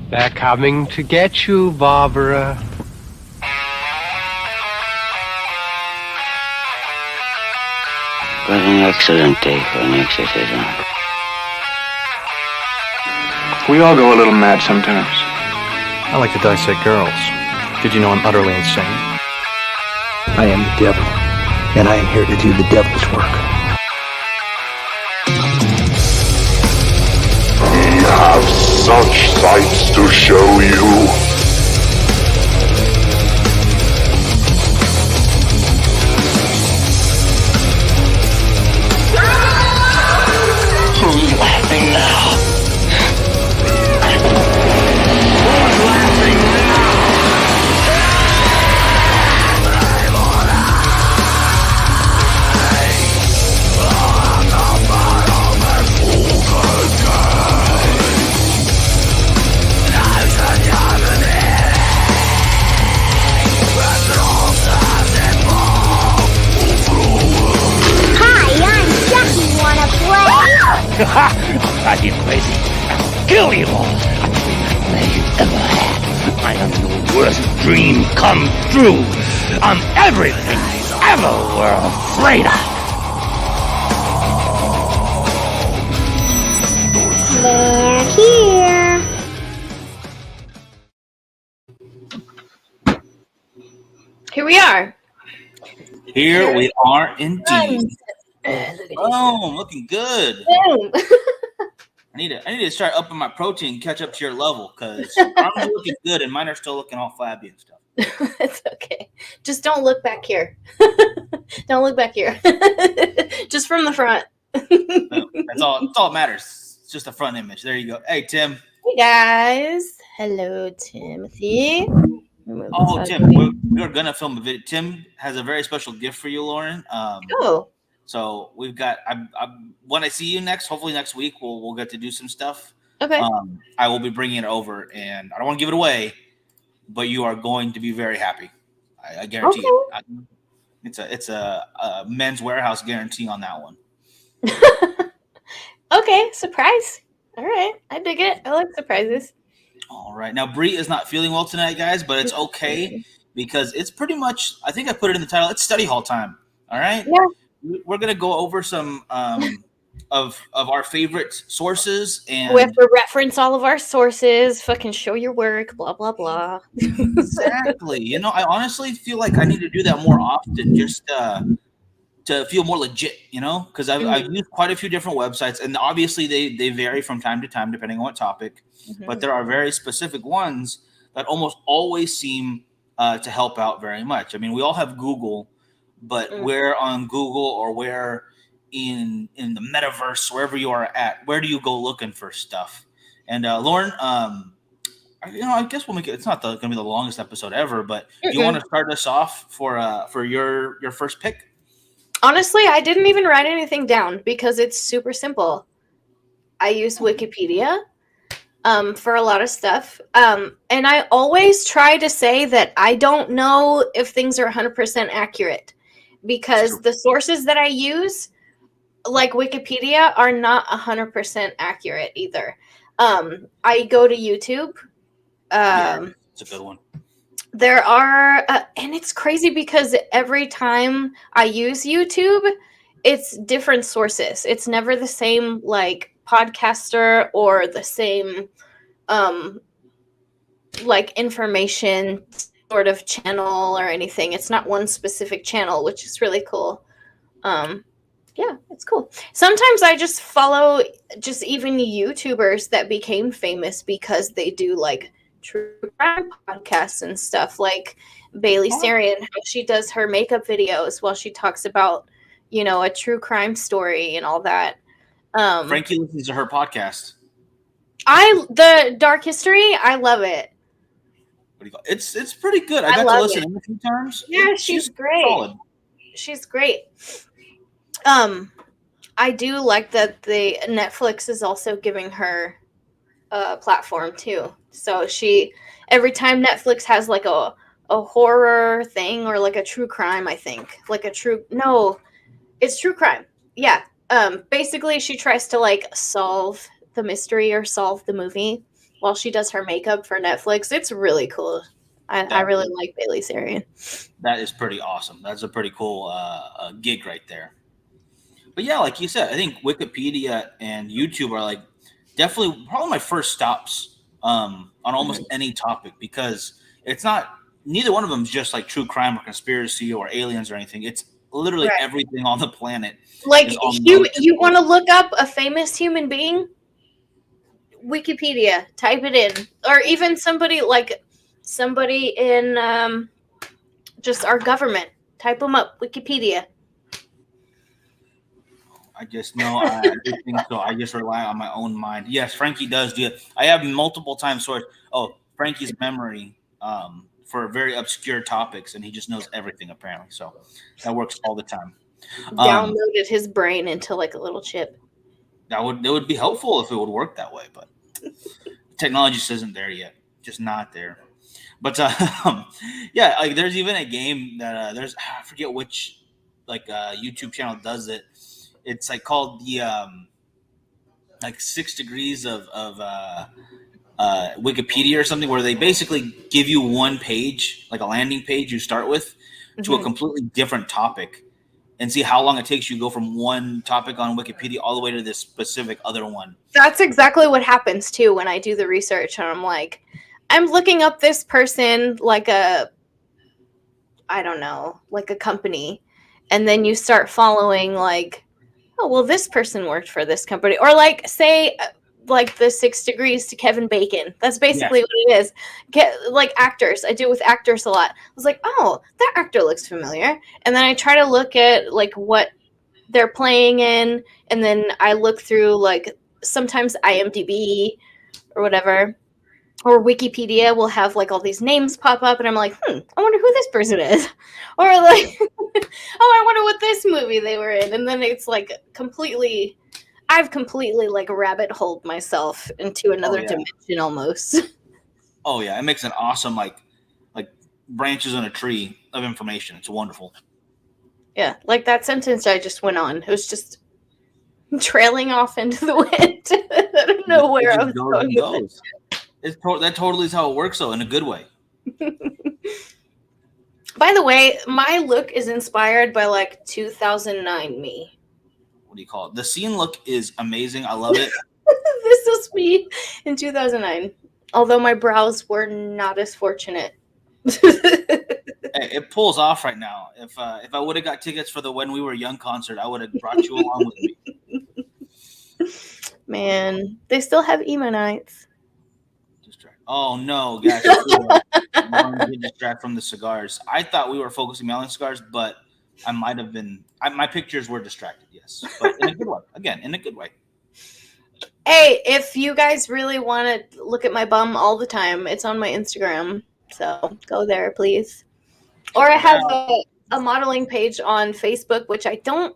They're coming to get you, Barbara. What an excellent day for an exorcism. We all go a little mad sometimes. I like to dissect girls. Did you know I'm utterly insane? I am the devil, and I am here to do the devil's work. We have such sights to show you. Who's laughing now? Are you crazy? Kill you all! Nightmare you ever had. I am your worst dream come true. I'm everything you ever were afraid of. They're here. Here we are. Here we are indeed. Oh, looking good. I need to start upping my protein and catch up to your level because I'm looking good and mine are still looking all flabby and stuff. It's okay. Just don't look back here. Don't look back here. Just from the front. That's all that matters. It's just a front image. There you go. Hey, Tim. Hey, guys. Hello, Timothy. Oh, Tim, we're going to film a video. Tim has a very special gift for you, Lauren. So we've got. When I see you next, hopefully next week, we'll get to do some stuff. Okay. I will be bringing it over, and I don't want to give it away, but you are going to be very happy. I guarantee you. It's a Men's Warehouse guarantee on that one. Okay, surprise. All right, I dig it. I like surprises. All right. Now Bree is not feeling well tonight, guys, but it's okay because it's pretty much. I think I put it in the title. It's study hall time. All right. Yeah. We're gonna go over some of our favorite sources, and we have to reference all of our sources. Fucking show your work. Blah blah blah. Exactly. I honestly feel like I need to do that more often, just to feel more legit. Because I've used quite a few different websites, and obviously they vary from time to time depending on what topic. Mm-hmm. But there are very specific ones that almost always seem to help out very much. I mean, we all have Google. But where on Google or where in the metaverse, wherever you are at, where do you go looking for stuff? And Lauren, I guess we'll make it. It's not going to be the longest episode ever, but do you want to start us off for your first pick? Honestly, I didn't even write anything down because it's super simple. I use Wikipedia for a lot of stuff. And I always try to say that I don't know if things are 100% accurate. Because the sources that I use, like Wikipedia, are not 100% accurate either. I go to YouTube. It's a good one. There are, and it's crazy because every time I use YouTube, it's different sources. It's never the same, like, podcaster or the same, like, information sort of channel or anything. It's not one specific channel, which is really cool. Yeah, it's cool. Sometimes I just follow just even YouTubers that became famous because they do like true crime podcasts and stuff, like Bailey Sarian, how she does her makeup videos while she talks about, a true crime story and all that. Frankie listens to her podcast. The Dark History, I love it. What do you call it? It's pretty good. I got to listen a few times. Yeah, she's great. Solid. She's great. I do like that the Netflix is also giving her a platform too. So every time Netflix has like a horror thing or like a true crime, I think it's true crime. Yeah. Basically she tries to like solve the mystery or solve the movie while she does her makeup for Netflix. It's really cool. I really like Bailey Sarian. That is pretty awesome. That's a pretty cool gig right there. But yeah, like you said, I think Wikipedia and YouTube are like definitely probably my first stops on almost any topic, because it's not, neither one of them is just like true crime or conspiracy or aliens or anything. It's literally everything on the planet. Like you want to look up a famous human being? Wikipedia, type it in, or even somebody in just our government. Type them up, Wikipedia. I just know I think so. I just rely on my own mind. Yes, Frankie does do it. I have multiple times sourced. Oh, Frankie's memory for very obscure topics, and he just knows everything apparently. So that works all the time. Downloaded his brain into like a little chip. It would be helpful if it would work that way, but technology just isn't there yet. Just not there. But yeah, like there's even a game that I forget which YouTube channel does it. It's like called the like 6 degrees of Wikipedia or something, where they basically give you one page, like a landing page you start with, to a completely different topic, and see how long it takes you to go from one topic on Wikipedia all the way to this specific other one. That's exactly what happens too when I do the research, and I'm like, I'm looking up this person like a company, and then you start following like, oh, well, this person worked for this company. Or like, say, like the 6 degrees to Kevin Bacon. That's basically what it is. Like actors. I do it with actors a lot. I was like, oh, that actor looks familiar. And then I try to look at like what they're playing in. And then I look through like sometimes IMDb or whatever. Or Wikipedia will have like all these names pop up, and I'm like, I wonder who this person is. Or like, oh, I wonder what this movie they were in. And then it's like I've completely like rabbit holed myself into another dimension almost. Oh yeah, it makes an awesome like branches on a tree of information. It's wonderful. Yeah, like that sentence I just went on. It was just trailing off into the wind. I don't know where I was going. That totally is how it works, though, in a good way. By the way, my look is inspired by like 2009 me. What do you call it? The scene look is amazing. I love it. This was me in 2009. Although my brows were not as fortunate. It pulls off right now. If I would have got tickets for the When We Were Young concert, I would have brought you along with me. Man, they still have emo nights. Oh no, guys! Get distracted from the cigars. I thought we were focusing on the cigars, but I might have been. My pictures were distracted. Yes, but in a good way. Again, in a good way. Hey, if you guys really want to look at my bum all the time, it's on my Instagram. So go there, please. Or I have a modeling page on Facebook, which I can't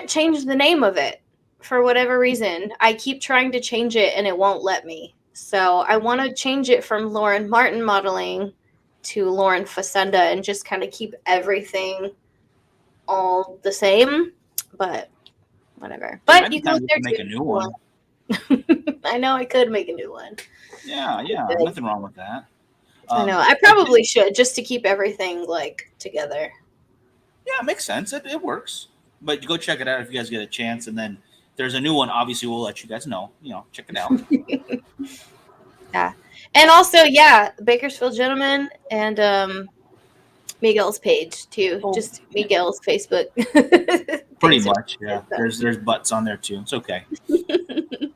change the name of it for whatever reason. I keep trying to change it and it won't let me. So I want to change it from Lauren Martin Modeling to Lauren Facenda and just kind of keep everything all the same. But whatever. But you can look there make a new one. I know I could make a new one. Yeah, nothing wrong with that. I know. I probably should, just to keep everything like together. Yeah, it makes sense. It works. But go check it out if you guys get a chance. And then there's a new one. Obviously, we'll let you guys know. Check it out. Yeah. And also, Bakersfield Gentleman and Miguel's page too. Oh, just Miguel's Facebook. Pretty much, yeah. There's butts on there too. It's okay.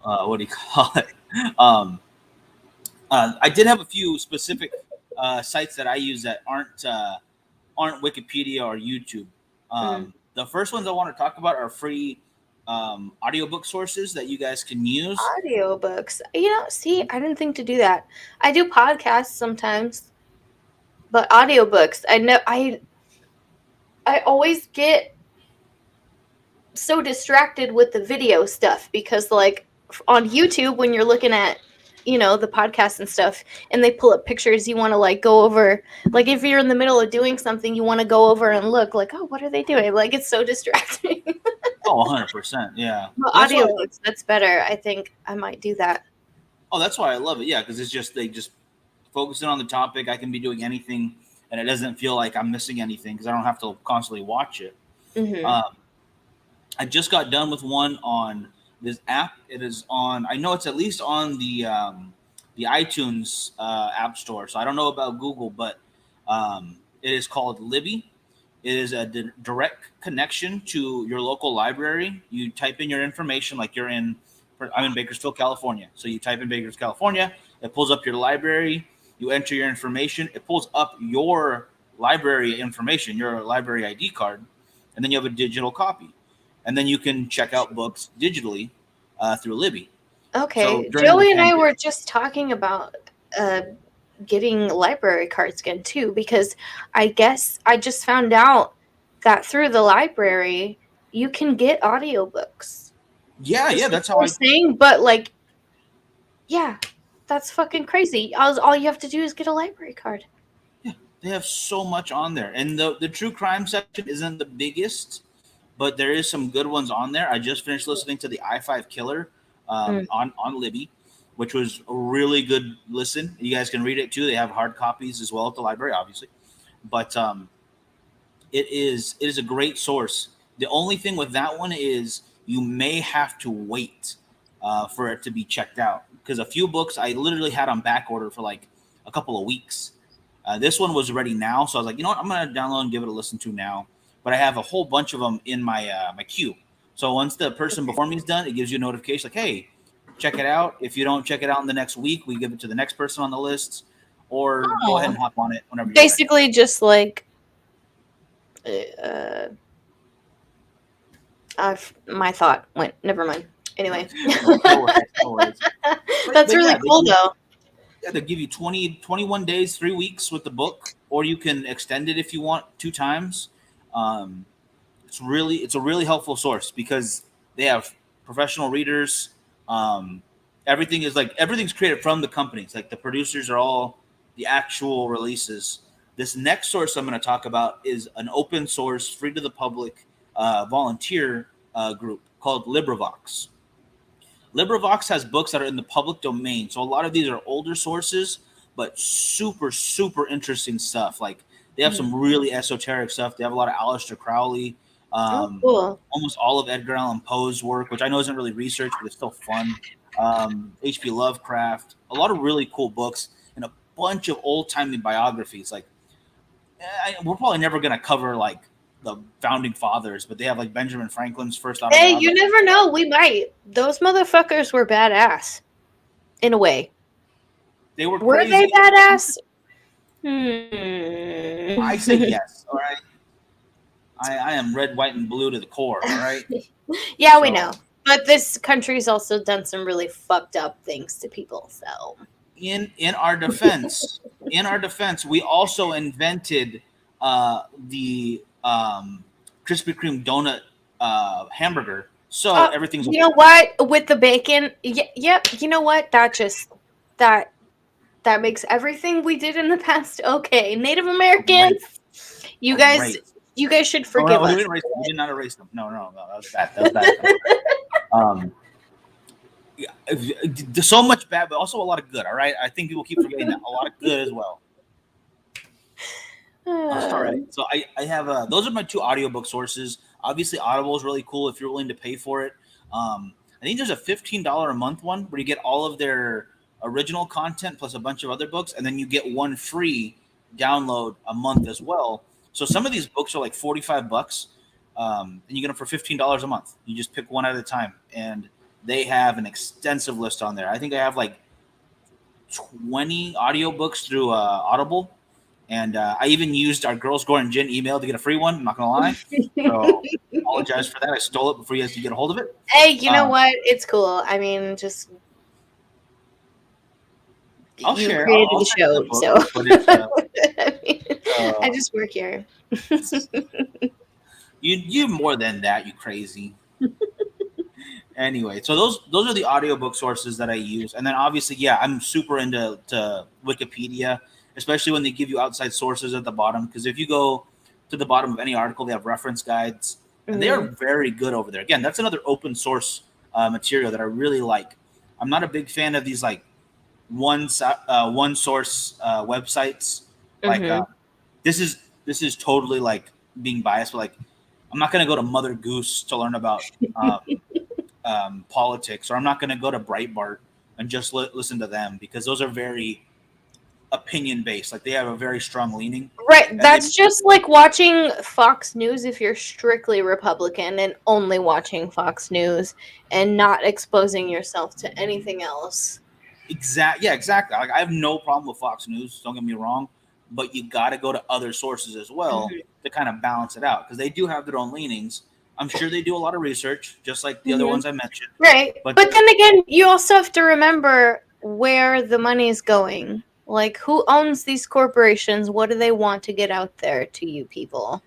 What do you call it? I did have a few specific sites that I use that aren't Wikipedia or YouTube. The first ones I want to talk about are free audiobook sources that you guys can use. Audiobooks. I didn't think to do that. I do podcasts sometimes, but audiobooks, I always get so distracted with the video stuff because like on YouTube when you're looking at the podcast and stuff and they pull up pictures, you want to like go over, like if you're in the middle of doing something, you want to go over and look like, oh, what are they doing? Like it's so distracting. Oh, 100%. Yeah. Well, audiobooks, that's better. I think I might do that. Oh, that's why I love it. Yeah, because it's just they just focus in on the topic. I can be doing anything, and it doesn't feel like I'm missing anything because I don't have to constantly watch it. I just got done with one on this app. It is on. I know it's at least on the iTunes app store. So I don't know about Google, but it is called Libby. It is a direct connection to your local library. You type in your information, like I'm in Bakersfield, California. So you type in Bakersfield, California. It pulls up your library. You enter your information. It pulls up your library information, your library ID card, and then you have a digital copy. And then you can check out books digitally through Libby. Okay. So Joey and I were just talking about getting library cards again too, because I guess I just found out that through the library you can get audiobooks. Yeah, that's how I'm saying, but like, yeah, that's fucking crazy. All you have to do is get a library card. Yeah, they have so much on there, and the true crime section isn't the biggest, but there is some good ones on there. I just finished listening to the I-5 Killer on Libby, which was a really good listen. You guys can read it too. They have hard copies as well at the library, obviously. But it is a great source. The only thing with that one is you may have to wait for it to be checked out. Because a few books I literally had on back order for like a couple of weeks. This one was ready now. So I was like, you know what? I'm going to download and give it a listen to now. But I have a whole bunch of them in my my queue. So once the person before me is done, it gives you a notification like, hey, check it out. If you don't check it out in the next week, we give it to the next person on the list, or go ahead and hop on it whenever. Basically, you're ready. Just like my thought went. Never mind. Anyway, no worries. That's really cool, though. Yeah, they give you 21 days, 3 weeks with the book, or you can extend it if you want 2 times. It's a really helpful source because they have professional readers. Everything's created from the companies. Like the producers are all the actual releases. This next source I'm going to talk about is an open source, free to the public volunteer group called LibriVox. LibriVox has books that are in the public domain. So a lot of these are older sources, but super, super interesting stuff. Like they have some really esoteric stuff. They have a lot of Aleister Crowley. Cool. Almost all of Edgar Allan Poe's work, which I know isn't really research, but it's still fun. H.P. Lovecraft, a lot of really cool books, and a bunch of old-timey biographies. Like, we're probably never going to cover, like, the founding fathers, but they have, like, Benjamin Franklin's first autobiography. Hey, you never know. We might. Those motherfuckers were badass, in a way. They were crazy. Were they badass? I say yes, all right? I am red, white, and blue to the core, all right? Yeah, we know. But this country's also done some really fucked up things to people, so. In our defense, we also invented the Krispy Kreme donut hamburger. So everything's okay. You know what? With the bacon, yep. You know what? That makes everything we did in the past okay. Native Americans, you guys should forgive us. We did not erase them. No, that was bad. So much bad, but also a lot of good. All right, I think people keep forgetting that. A lot of good as well. All right, so I have those are my 2 audiobook sources. Obviously, Audible is really cool if you're willing to pay for it. I think there's a $15 a month one where you get all of their original content plus a bunch of other books, and then you get one free download a month as well. So some of these books are like $45, and you get them for $15 a month. You just pick one at a time, and they have an extensive list on there. I think I have like 20 audiobooks through Audible, and I even used our Girls, Gore, and Gin email to get a free one. I'm not going to lie. So I apologize for that. I stole it before you guys could get a hold of it. Hey, you know what? It's cool. I mean, just... I'll created the show, book, so I just work here. you more than that, you crazy. Anyway, so those are the audiobook sources that I use, and then obviously, I'm super into Wikipedia, especially when they give you outside sources at the bottom. Because if you go to the bottom of any article, they have reference guides, and they are very good over there. Again, that's another open source material that I really like. I'm not a big fan of these like one source websites. Like this is totally like being biased, but like I'm not gonna go to Mother Goose to learn about politics, or I'm not gonna go to Breitbart and just listen to them, because those are very opinion based. Like they have a very strong leaning. Right. That's just like watching Fox News if you're strictly Republican and only watching Fox News and not exposing yourself to anything else. Exactly. Like I have no problem with Fox News. Don't get me wrong, but you got to go to other sources as well to kind of balance it out, because they do have their own leanings. I'm sure they do a lot of research, just like the other ones I mentioned. Right. But then again, you also have to remember where the money is going. Like, who owns these corporations? What do they want to get out there to you people?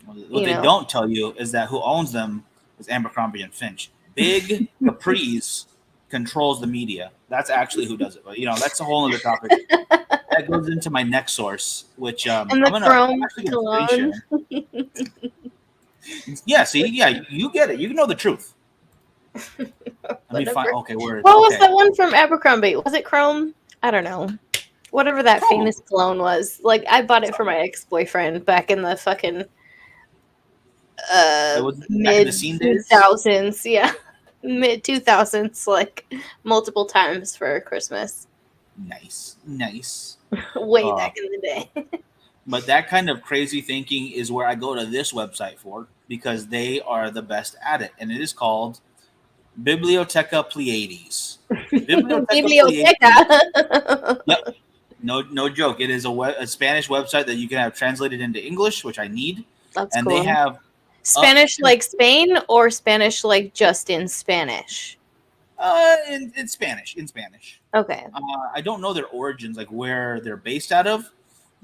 What they don't tell you is that who owns them is Abercrombie and Finch. Big Caprice controls the media. That's actually who does it. But that's a whole other topic. That goes into my next source, which and the Chrome cologne. You get it. You know the truth. Let me find. Okay, where? What was the one from Abercrombie? Was it Chrome? I don't know. Whatever that famous cologne was. Like, I bought it for my ex-boyfriend back in the fucking mid-2000s. Yeah. Mid-2000s, like, multiple times for Christmas. Nice. Way back in the day. But that kind of crazy thinking is where I go to this website for, because they are the best at it. And it is called Biblioteca Pleiades. Biblioteca. Yep. No joke. It is a Spanish website that you can have translated into English, which I need. That's and cool. They have Spanish like Spain, or Spanish like just in Spanish? In Spanish. Okay. I don't know their origins, like where they're based out of.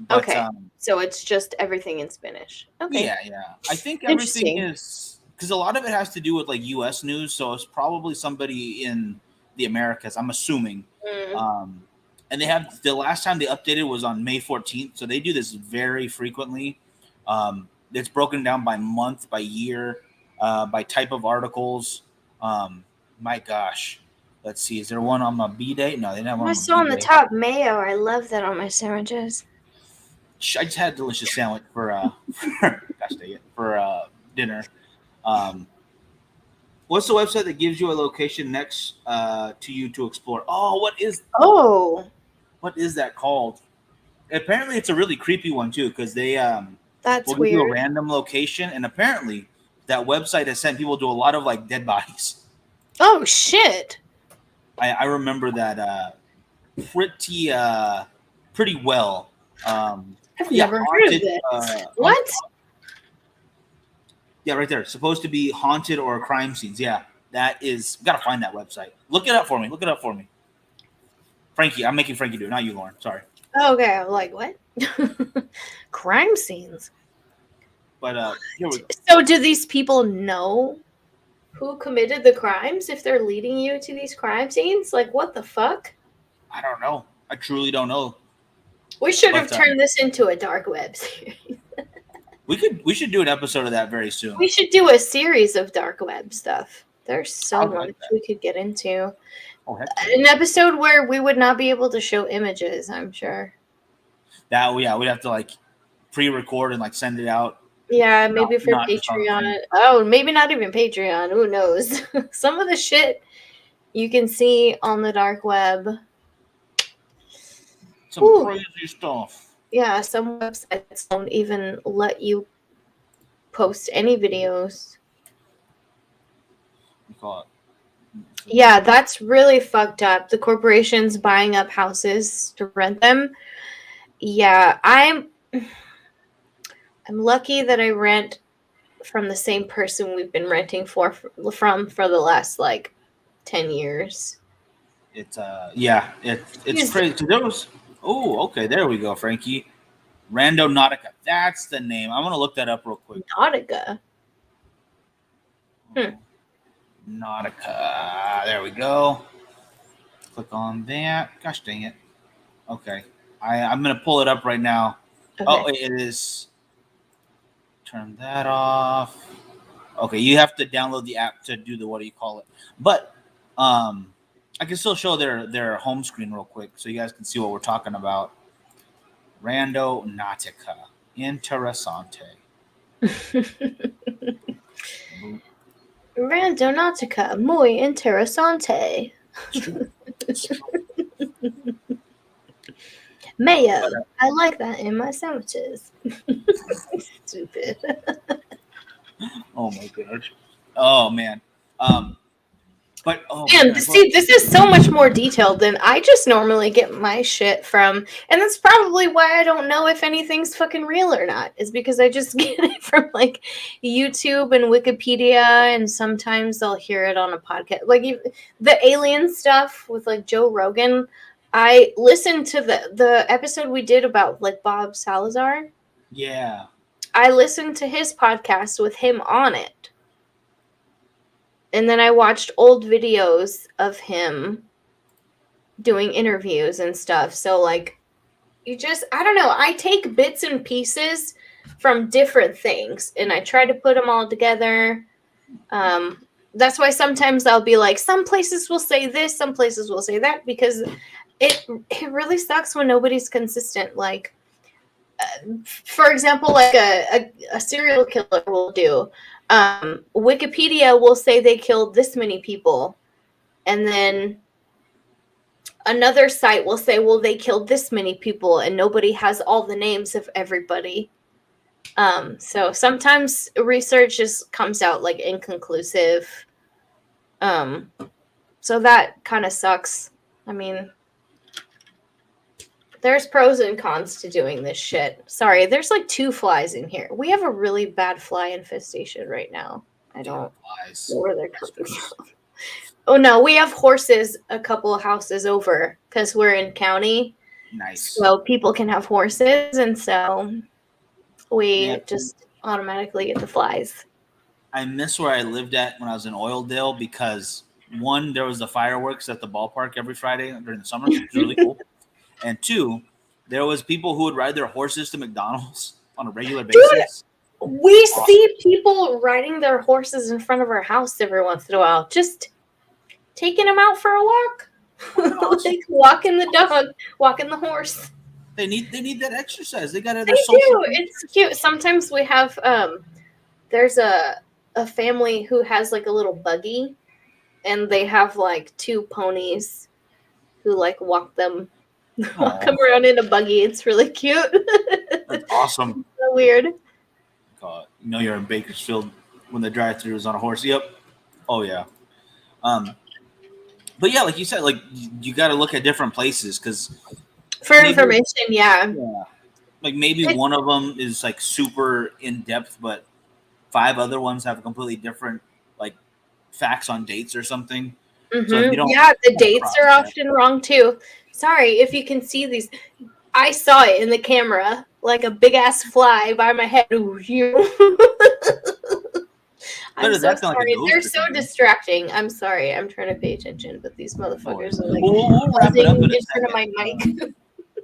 But, okay. So it's just everything in Spanish. Okay. Yeah. I think everything is, because a lot of it has to do with like U.S. news, so it's probably somebody in the Americas, I'm assuming. And they have, the last time they updated was on May 14th, so they do this very frequently. It's broken down by month, by year, by type of articles. My gosh. Let's see. Is there one on my B-Day? No, they don't have one. I saw on the top mayo. I love that on my sandwiches. I just had a delicious sandwich for dinner. What's the website that gives you a location next to you to explore? What is that called? Apparently, it's a really creepy one too, because they that's will weird. give you a random location, and apparently that website has sent people to a lot of like dead bodies. Oh shit! I remember that pretty well. I've never heard of this. What? Yeah, right there. It's supposed to be haunted or crime scenes. Yeah, that is. Gotta find that website. Look it up for me. Frankie, I'm making Frankie do it, not you, Lauren. Sorry. Okay, I'm like, what? Crime scenes. But so do these people know who committed the crimes if they're leading you to these crime scenes? Like, what the fuck? I don't know. I truly don't know. We should have turned this into a dark web series. We should do an episode of that very soon. We should do a series of dark web stuff. There's so much we could get into. An episode where we would not be able to show images, I'm sure. We'd have to like pre-record and like send it out. Yeah, maybe for Patreon. Oh, maybe not even Patreon. Who knows? Some of the shit you can see on the dark web. Some crazy stuff. Yeah, some websites don't even let you post any videos. Yeah, that's really fucked up. The corporations buying up houses to rent them. Yeah, I'm lucky that I rent from the same person we've been renting from for the last like 10 years. It's crazy. So there was there we go, Frankie. Rando Nautica. That's the name. I'm gonna look that up real quick. Nautica. Nautica. There we go. Click on that. Gosh dang it. Okay. I'm gonna pull it up right now. Okay. Oh, it is. Turn that off. Okay, you have to download the app to do the what do you call it? But I can still show their home screen real quick so you guys can see what we're talking about. Rando Nautica. Interessante. Randonautica, muy interesante. Mayo. I like that in my sandwiches. Stupid. Oh my gosh. Oh man. But Man, see, this is so much more detailed than I just normally get my shit from, and that's probably why I don't know if anything's fucking real or not. Is because I just get it from like YouTube and Wikipedia, and sometimes I'll hear it on a podcast. Like the alien stuff with like Joe Rogan. I listened to the episode we did about like Bob Salazar. Yeah. I listened to his podcast with him on it. And then I watched old videos of him doing interviews and stuff. So, like, I don't know. I take bits and pieces from different things, and I try to put them all together. That's why sometimes I'll be like, some places will say this, some places will say that, because it really sucks when nobody's consistent. Like, for example, like a serial killer will do. Wikipedia will say they killed this many people, and then another site will say, well, they killed this many people, and nobody has all the names of everybody. So sometimes research just comes out like inconclusive. So that kind of sucks. I mean, there's pros and cons to doing this shit. Sorry, there's like 2 flies in here. We have a really bad fly infestation right now. I don't know where they're coming from. Oh no, we have horses a couple of houses over because we're in county. Nice. So people can have horses, and so we just automatically get the flies. I miss where I lived at when I was in Oildale because 1, there was the fireworks at the ballpark every Friday during the summer, which was really cool. And 2, there was people who would ride their horses to McDonald's on a regular basis. Dude, we see people riding their horses in front of our house every once in a while. Just taking them out for a walk. Like walking the dog, walking the horse. They need that exercise. They got to. They do. It's cute. Sometimes we have there's a family who has like a little buggy, and they have like 2 ponies who like walk them around in a buggy. It's really cute. That's awesome. So weird. God, you know you're in Bakersfield when the drive-thru is on a horse. Yep. Oh yeah. But yeah, like you said, like you got to look at different places because for information, yeah. Like maybe one of them is like super in depth, but 5 other ones have completely different like facts on dates or something. Mm-hmm. So the dates are often wrong too. Sorry if you can see these. I saw it in the camera, like a big ass fly by my head. I'm so sorry. They're so distracting. I'm sorry. I'm trying to pay attention, but these motherfuckers are like we'll wrap it up in front of my mic.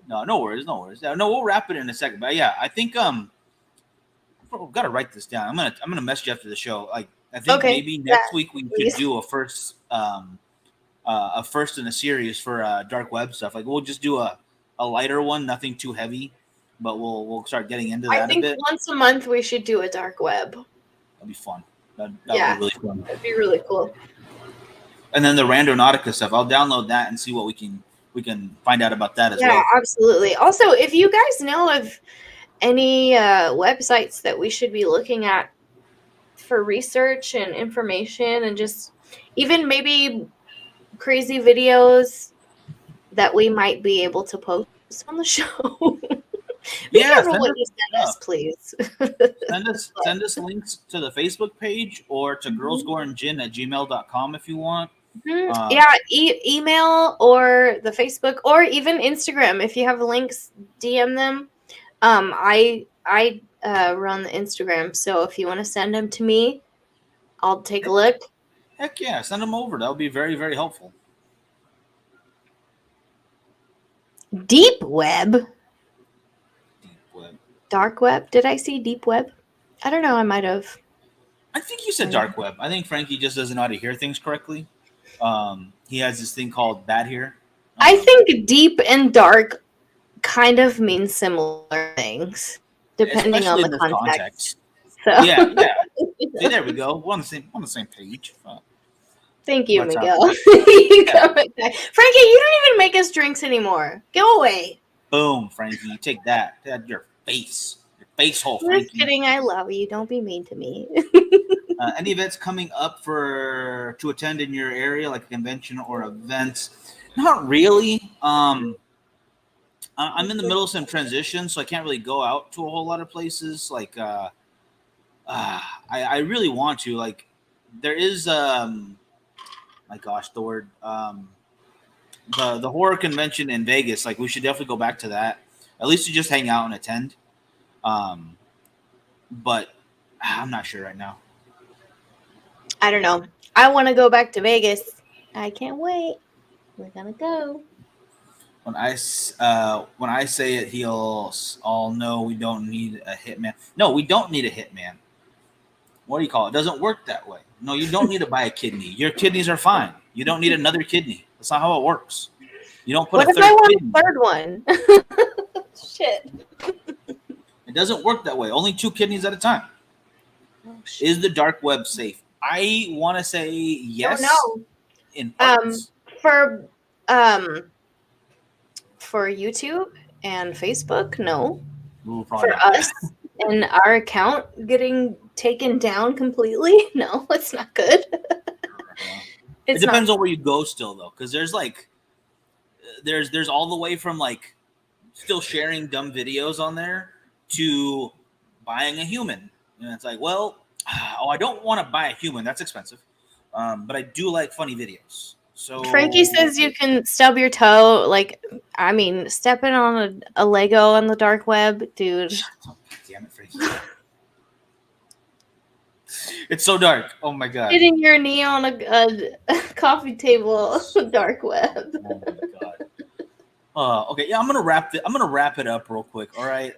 No worries. No, we'll wrap it in a second. But yeah, I think we've got to write this down. I'm gonna message you after the show. Like I think maybe next week we could do a first in a series for dark web stuff. Like we'll just do a lighter one, nothing too heavy, but we'll start getting into that a bit. Once a month we should do a dark web. That'd be fun. That'd be really fun. That'd be really cool. And then the Randonautica stuff, I'll download that and see what we can find out about that as well. Yeah, absolutely. Also, if you guys know of any websites that we should be looking at for research and information, and just even maybe crazy videos that we might be able to post on the show. Be careful what you send us, please. Send us links to the Facebook page or to girlsgoreandgin@gmail.com if you want. Email or the Facebook or even Instagram. If you have links, DM them. I run the Instagram, so if you want to send them to me, I'll take a look. Heck yeah, send them over. That'll be very, very helpful. Deep web. Dark web? Did I see deep web? I don't know. I might have. I think you said dark web. I think Frankie just doesn't know how to hear things correctly. he has this thing called Bad Here. I think deep and dark kind of means similar things, depending on especially the in this context. So Yeah. See, there we go. We're on the same page. thank you, But, Miguel. You come back. Frankie, you don't even make us drinks anymore. Go away. Boom, Frankie. Take that. That's your face. Your face hole, Just Frankie. kidding. I love you. Don't be mean to me. Any events coming up to attend in your area, like a convention or events? Not really. I'm in the middle of some transition, so I can't really go out to a whole lot of places. Like, I really want to. Like, there is my gosh, the word the horror convention in Vegas. Like, we should definitely go back to that. At least to just hang out and attend. But I'm not sure right now. I don't know. I want to go back to Vegas. I can't wait. We're gonna go. When I say it, he'll all know we don't need a hitman. No, we don't need a hitman. What do you call it? It doesn't work that way. No, you don't need to buy a kidney. Your kidneys are fine. You don't need another kidney. That's not how it works. You don't put What a if third I want kidney. a third one? Shit. It doesn't work that way. Only 2 kidneys at a time. Oh, shit. Is the dark web safe? I want to say yes. No. In parts. For YouTube and Facebook, no. Ooh, probably For not. us and our account getting taken down completely, no, it's not good. It depends on where you go still, though, because there's like there's all the way from like still sharing dumb videos on there to buying a human. And it's like, well, I don't want to buy a human. That's expensive. But I do like funny videos. So Frankie says you can stub your toe. Like, I mean, stepping on a Lego on the dark web, dude. Oh, damn it, Frankie. It's so dark. Oh my god. Hitting your knee on a coffee table, dark web. Oh my god. Okay, yeah, I'm gonna wrap it up real quick. All right.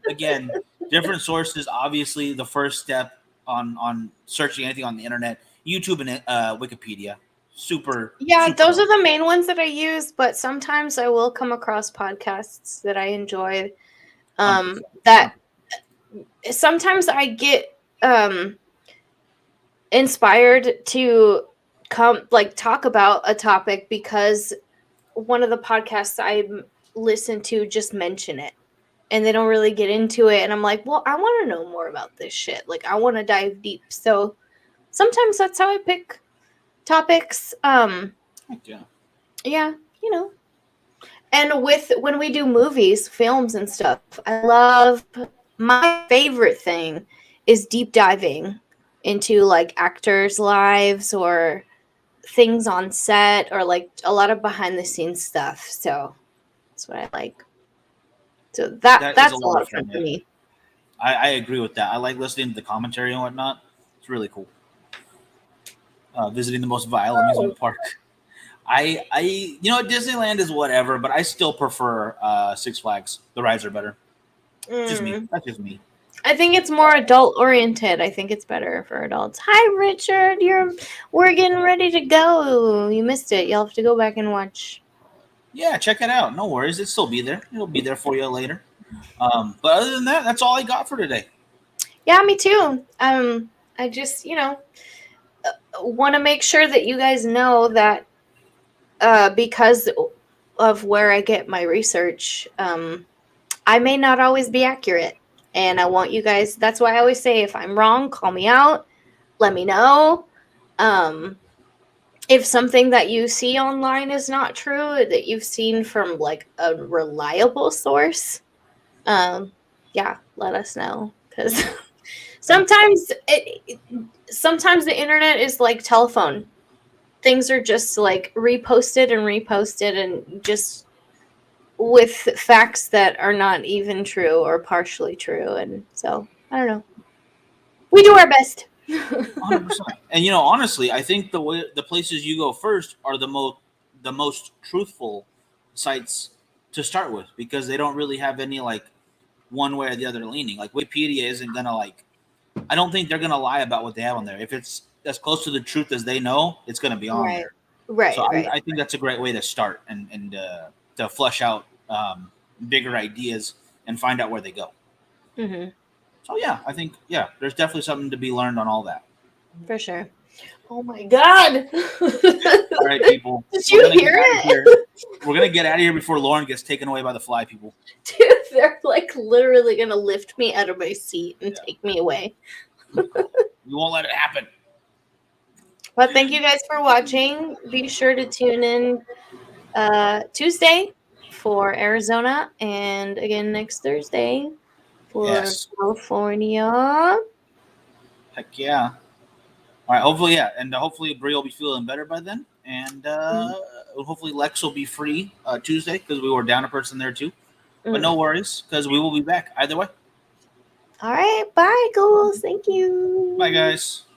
Again, different sources. Obviously, the first step on searching anything on the internet, YouTube and Wikipedia. Super. Those are the main ones that I use. But sometimes I will come across podcasts that I enjoy. That sometimes I get inspired to talk about a topic because one of the podcasts I listen to just mention it and they don't really get into it. And I'm like, well, I want to know more about this shit. Like, I want to dive deep. So sometimes that's how I pick topics. Yeah, you know. And when we do movies, films and stuff, my favorite thing is deep diving into like actors' lives or things on set or like a lot of behind the scenes stuff. So that's what I like. So that's a lot of fun for me. I agree with that. I like listening to the commentary and whatnot. It's really cool. Visiting the most vile amusement park. Disneyland is whatever, but I still prefer Six Flags. The rides are better. Just me. That's just me. I think it's more adult oriented. I think it's better for adults. Hi, Richard. We're getting ready to go. You missed it. You'll have to go back and watch. Yeah, check it out. No worries. It'll still be there. It'll be there for you later. But other than that, that's all I got for today. Yeah, me too. I just, want to make sure that you guys know that because of where I get my research, I may not always be accurate. And I want you guys, that's why I always say, if I'm wrong, call me out, let me know. If something that you see online is not true, that you've seen from like a reliable source, let us know. Because sometimes the internet is like telephone. Things are just like reposted and just with facts that are not even true or partially true. And so, I don't know. We do our best. 100%. And honestly, I think the places you go first are the most truthful sites to start with, because they don't really have any like one way or the other leaning. Like Wikipedia isn't gonna I don't think they're gonna lie about what they have on there. If it's as close to the truth as they know, it's gonna be on there. Right. So right. I think that's a great way to start and to flesh out bigger ideas and find out where they go. Mm-hmm. So yeah, I think there's definitely something to be learned on all that. For sure. Oh my god! All right, people. Did you hear it? We're gonna get out of here before Lauren gets taken away by the fly, people. Dude, they're like literally gonna lift me out of my seat and take me away. We won't let it happen. But thank you guys for watching. Be sure to tune in Tuesday for Arizona, and again next Thursday for California. Heck yeah. All right, hopefully Bree will be feeling better by then, and hopefully Lex will be free Tuesday because we were down a person there too. But no worries, because we will be back either way. All right, bye, ghouls. Thank you. Bye, guys.